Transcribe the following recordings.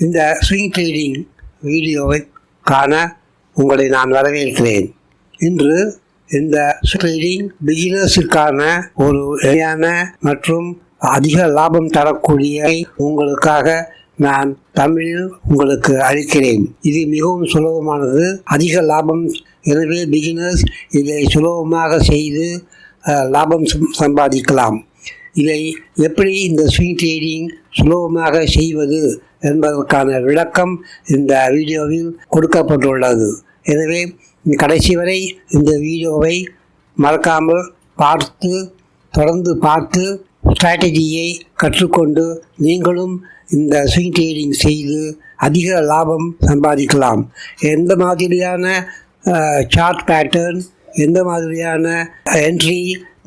இந்த swing trading வீடியோவை காண உங்களை நான் வரவேற்கிறேன். இன்று இந்த ட்ரேடிங் பிகினர்ஸுக்கான ஒரு எளிமையான மற்றும் அதிக லாபம் தரக்கூடிய உங்களுக்காக நான் தமிழில் உங்களுக்கு அளிக்கிறேன். இது மிகவும் சுலபமானது, அதிக லாபம். எனவே பிகினர்ஸ் இதை சுலபமாக செய்து லாபம் சம்பாதிக்கலாம். இதை எப்படி இந்த ஸ்விங் ட்ரேடிங் சுலபமாக செய்வது என்பதற்கான விளக்கம் இந்த வீடியோவில் கொடுக்கப்பட்டுள்ளது. எனவே கடைசி வரை இந்த வீடியோவை மறக்காமல் தொடர்ந்து பார்த்து ஸ்ட்ராட்டஜியை கற்றுக்கொண்டு நீங்களும் இந்த ஸ்விங் ட்ரேடிங் செய்து அதிக லாபம் சம்பாதிக்கலாம். எந்த மாதிரியான சார்ட் பேட்டர்ன், எந்த மாதிரியான என்ட்ரி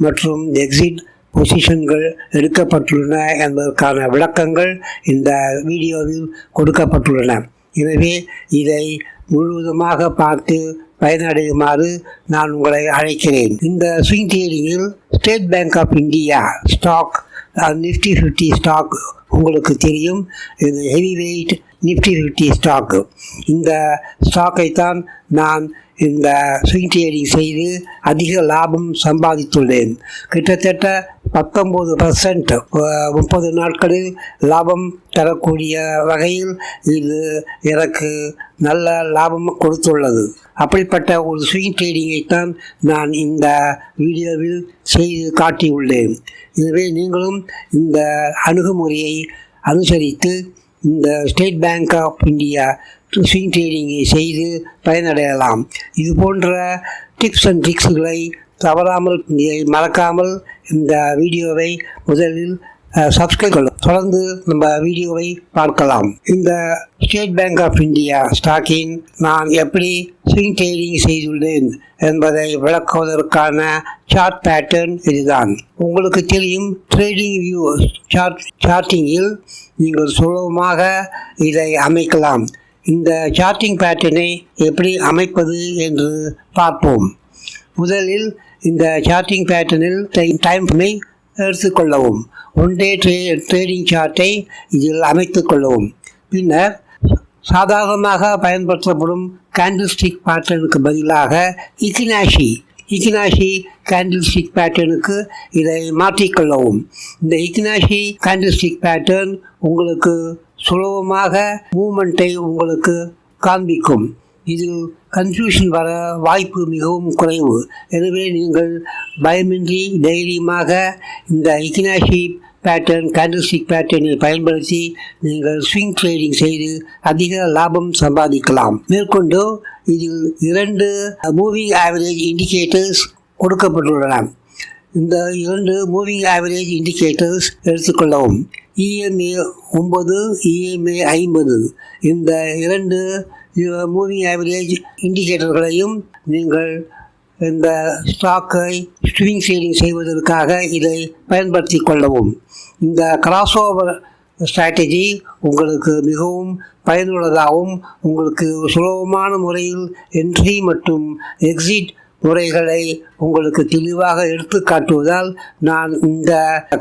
மற்றும் எக்ஸிட் பொசிஷன்கள் எடுக்கப்பட்டுள்ளன என்பதற்கான விளக்கங்கள் இந்த வீடியோவில் கொடுக்கப்பட்டுள்ளன. எனவே இதை முழுவதுமாக பார்த்து பயனடையுமாறு நான் உங்களை அழைக்கிறேன். இந்த ஸ்விங் ட்ரேடிங்கில் State Bank of India stock, Nifty 50 stock உங்களுக்கு தெரியும். இது ஹெவி வெயிட் நிஃப்டி 50 ஸ்டாக்கு. இந்த ஸ்டாக்கை தான் நான் இந்த ஸ்விங் ட்ரேடிங் செய்து அதிக லாபம் சம்பாதித்துள்ளேன். கிட்டத்தட்ட 19% 30 நாட்களில் லாபம் தரக்கூடிய வகையில் இது எனக்கு நல்ல லாபம் கொடுத்துள்ளது. அப்படிப்பட்ட ஒரு ஸ்விங் ட்ரேடிங்கைத்தான் நான் இந்த வீடியோவில் செய்து காட்டியுள்ளேன். எனவே நீங்களும் இந்த அணுகுமுறையை அனுசரித்து இந்த State Bank of India swing ட்ரேடிங்கை செய்து பயனடையலாம். இது போன்ற டிப்ஸ் அண்ட் ட்ரிக்ஸுகளை மறக்காமல் இந்த வீடியோவை முதலில் சப்ஸ்கிரைப் பண்ணலாம். தொடர்ந்து நம்ம வீடியோவை பார்க்கலாம். இந்த ஸ்டேட் பேங்க் ஆஃப் இந்தியா ஸ்டாக்கின் நான் எப்படி ஸ்விங் ட்ரேடிங் செய்துள்ளேன் என்பதை விளக்குவதற்கான சார்ட் பேட்டர்ன் இதுதான். உங்களுக்கு தெரியும், ட்ரேடிங் வியூ சார்ட்டிங்கில் நீங்கள் சுலபமாக இதை அமைக்கலாம். இந்த சார்ட்டிங் பேட்டர்னை எப்படி அமைப்பது என்று பார்ப்போம். முதலில் இந்த சார்ட்டிங் பேட்டர்னில் டைம் ஃப்ரேமை எடுத்துக்கொள்ளவும். ஒன் டே ட்ரேடிங் சார்ட்டை இதில் அமைத்து கொள்ளவும். பின்னர் சாதாரணமாக பயன்படுத்தப்படும் கேண்டில் ஸ்டிக் பேட்டர்னுக்கு பதிலாக இக்கினாஷி கேண்டில் ஸ்டிக் பேட்டர்னுக்கு இதை மாற்றிக்கொள்ளவும். இந்த இக்கினாஷி கேண்டில் ஸ்டிக் பேட்டர்ன் உங்களுக்கு சுலபமாக மூமெண்ட்டை உங்களுக்கு காண்பிக்கும். இதில் கன்ஃபியூஷன் வர வாய்ப்பு மிகவும் குறைவு. எனவே நீங்கள் பயமின்றி தைரியமாக இந்த இக்கினாஷி பேட்டர்ன், கேண்டில்ஸ்டிக் பேட்டர்னை பயன்படுத்தி நீங்கள் ஸ்விங் ட்ரேடிங் செய்து அதிக லாபம் சம்பாதிக்கலாம். மேற்கொண்டு இதில் 2 மூவிங் ஆவரேஜ் இண்டிகேட்டர்ஸ் கொடுக்கப்பட்டுள்ளன. இந்த 2 மூவிங் ஆவரேஜ் இண்டிகேட்டர்ஸ் எடுத்துக்கொள்ளவும். EMA 9, EMA 50. இந்த 2 மூவிங் ஆவரேஜ் இண்டிகேட்டர்களையும் நீங்கள் இந்த ஸ்டாக்கை ஸ்விங் ட்ரேடிங் செய்வதற்காக இதை பயன்படுத்தி கொள்ளவும். இந்த கிராஸ் ஓவர் ஸ்ட்ராட்டஜி உங்களுக்கு மிகவும் பயனுள்ளதாகவும் உங்களுக்கு சுலபமான முறையில் என்ட்ரி மற்றும் எக்ஸிட் முறைகளை உங்களுக்கு தெளிவாக எடுத்து காட்டுவதால் நான் இந்த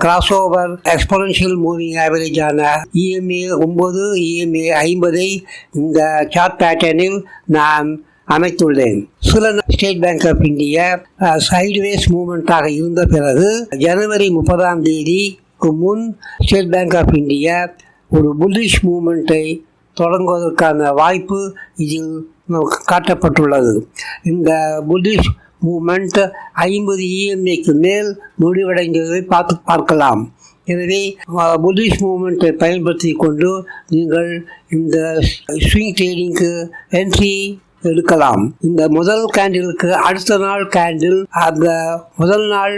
கிராஸ் ஓவர் எக்ஸ்போனென்ஷியல் மூவிங் ஆவரேஜான EMA 9, EMA 50 இந்த சார்ட் பேட்டர்னில் நான் அமைத்துள்ளேன். சில State Bank of India sideways மூவ்மெண்ட்டாக இருந்த பிறகு ஜனவரி 30ஆம் தேதிக்கு முன் ஸ்டேட் பேங்க் ஆஃப் இந்தியா ஒரு புல்லிஷ் மூவ்மெண்ட்டை தொடங்குவதற்கான வாய்ப்பு இதில் காட்டப்பட்டுள்ளது. இந்த புல்லிஷ் மூவ்மெண்ட் 50 EMAக்கு மேல் முடிவடைந்ததை பார்க்கலாம். எனவே புல்லிஷ் மூவ்மெண்ட்டை பயன்படுத்தி கொண்டு நீங்கள் இந்த ஸ்விங் ட்ரேடிங்க்கு என்ட்ரி எடுக்கலாம். இந்த முதல் கேண்டிலுக்கு அடுத்த நாள் கேண்டில் அந்த முதல் நாள்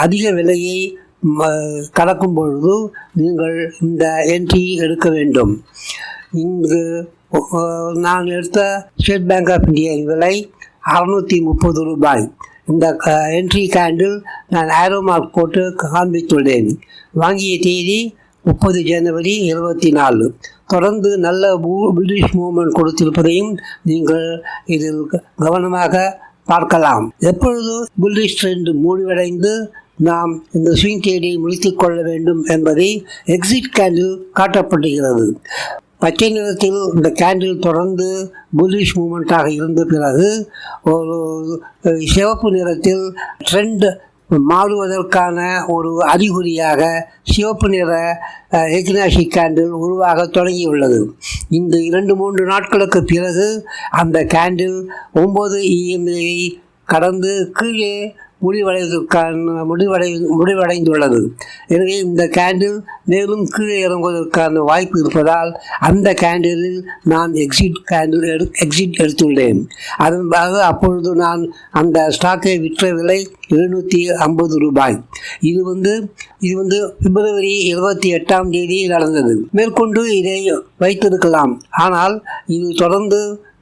அதிக விலையை கடக்கும் பொழுது நீங்கள் இந்த என்ட்ரி எடுக்க வேண்டும். இங்கு நான் எடுத்த ஸ்டேட் பேங்க் ஆஃப் இந்தியாவின் விலை 630 ரூபாய். இந்த என்ட்ரி கேண்டில் நான் ஆரோ மார்க் போட்டு காண்பித்துள்ளேன். வாங்கிய தேதி 30 ஜனவரி 24. தொடர்ந்து நல்ல புல்லிஷ் மூவ்மெண்ட் கொடுத்திருப்பதையும் நீங்கள் இதில் கவனமாக பார்க்கலாம். எப்பொழுது புல்லிஷ் ட்ரெண்ட் முடிவடைந்து நாம் இந்த ஸ்விங் ட்ரேடை முடித்துக் கொள்ள வேண்டும் என்பதை எக்ஸிட் கேண்டில் காட்டப்படுகிறது. பச்சை நிறத்தில் இந்த கேண்டில் தொடர்ந்து புல்லிஷ் மூமெண்ட்டாக இருந்த பிறகு ஒரு சிவப்பு நிறத்தில் ட்ரெண்ட் மாறுவதற்கான ஒரு அறிகுறியாக சிவப்பு நிற எக்னாஷி கேண்டில் உருவாக தொடங்கியுள்ளது. இந்த 2-3 நாட்களுக்கு பிறகு அந்த கேண்டில் 9 EMAவை கடந்து கீழே முடிவடைந்துள்ளது. எனவே இந்த கேண்டில் மேலும் கீழே இறங்குவதற்கான வாய்ப்பு இருப்பதால் அந்த கேண்டிலில் நான் எக்ஸிட் எடுத்துள்ளேன். அதன்பாக அப்பொழுது நான் அந்த ஸ்டாக்கை விற்ற விலை 750 ரூபாய். இது வந்து பிப்ரவரி 28ஆம் தேதி நடந்தது. மேற்கொண்டு இதை வைத்திருக்கலாம். ஆனால் இது தொடர்ந்து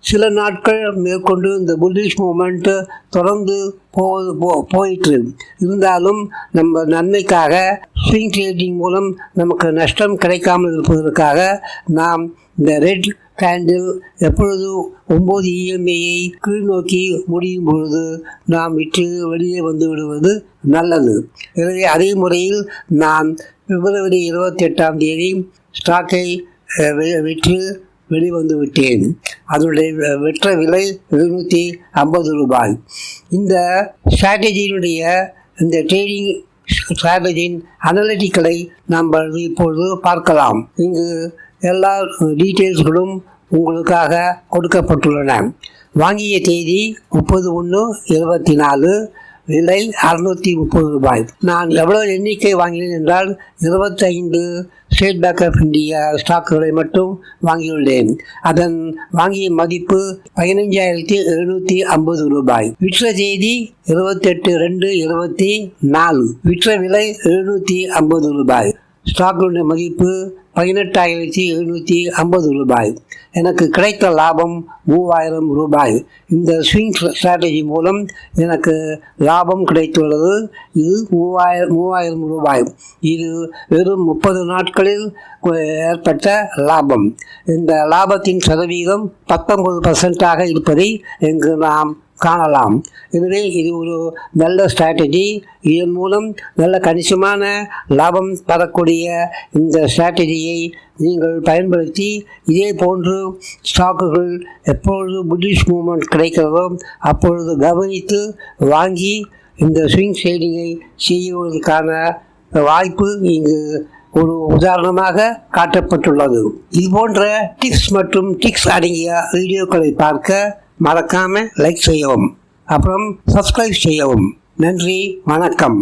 சில நாட்கள் மேற்கொண்டு இந்த புல்லிஷ் மூமெண்ட் தொடர்ந்து போயிற்று. இருந்தாலும் நம்ம நன்மைக்காக ஸ்விங் ட்ரேடிங் மூலம் நமக்கு நஷ்டம் கிடைக்காமல் இருப்பதற்காக நாம் இந்த ரெட் கேண்டில் எப்பொழுது 9 EMAயை கீழ் நோக்கி முடியும் பொழுது நாம் விற்று வெளியே வந்து விடுவது நல்லது. எனவே அதே முறையில் நான் பிப்ரவரி 28ஆம் தேதி ஸ்டாக்கை விற்று வெளிவந்து விட்டேன். அதனுடைய விற்ற விலை 750 ரூபாய். இந்த ஸ்ட்ராட்டஜியினுடைய இந்த ட்ரேடிங் ஸ்ட்ராட்டஜியின் அனலிட்டிக்களை நாம் இப்பொழுது பார்க்கலாம். இங்கு எல்லா டீட்டெயில்ஸ்களும் உங்களுக்காக கொடுக்கப்பட்டுள்ளன. வாங்கிய தேதி 30/1/24, விலை 630 ரூபாய். நான் எவ்வளவு எண்ணிக்கை வாங்கினேன் என்றால் 25 ஸ்டேட் பேங்க் ஆஃப் இந்தியா ஸ்டாக்குகளை மட்டும் வாங்கியுள்ளேன். அதன் வாங்கிய மதிப்பு 15,750 ரூபாய். விற்ற தேதி 28/2/24, விற்ற விலை 750 ரூபாய். ஸ்டாக்குடைய மதிப்பு 18,750 ரூபாய். எனக்கு கிடைத்த லாபம் 3000 ரூபாய். இந்த ஸ்விங் ஸ்ட்ராட்டஜி மூலம் எனக்கு லாபம் கிடைத்துள்ளது. இது 3000 ரூபாய். இது வெறும் 30 நாட்களில் ஏற்பட்ட லாபம். இந்த லாபத்தின் சதவீதம் 19% இருப்பதை இங்கு நாம் காணலாம். எனவே இது ஒரு நல்ல ஸ்ட்ராட்டஜி. இதன் மூலம் நல்ல கணிசமான லாபம் தரக்கூடிய இந்த ஸ்ட்ராட்டஜியை நீங்கள் பயன்படுத்தி இதே போன்று ஸ்டாக்குகள் எப்பொழுது புல்லிஷ் மூவ்மெண்ட் கிடைக்கிறதோ அப்பொழுது கவனித்து வாங்கி இந்த ஸ்விங் ட்ரேடிங்கை செய்வதற்கான வாய்ப்பு இங்கு ஒரு உதாரணமாக காட்டப்பட்டுள்ளது. இது போன்ற டிப்ஸ் மற்றும் ட்ரிக்ஸ் அடங்கிய வீடியோக்களை பார்க்க மறக்காமல் லைக் செய்யவும், அப்புறம் சப்ஸ்கிரைப் செய்யவும். நன்றி, வணக்கம்.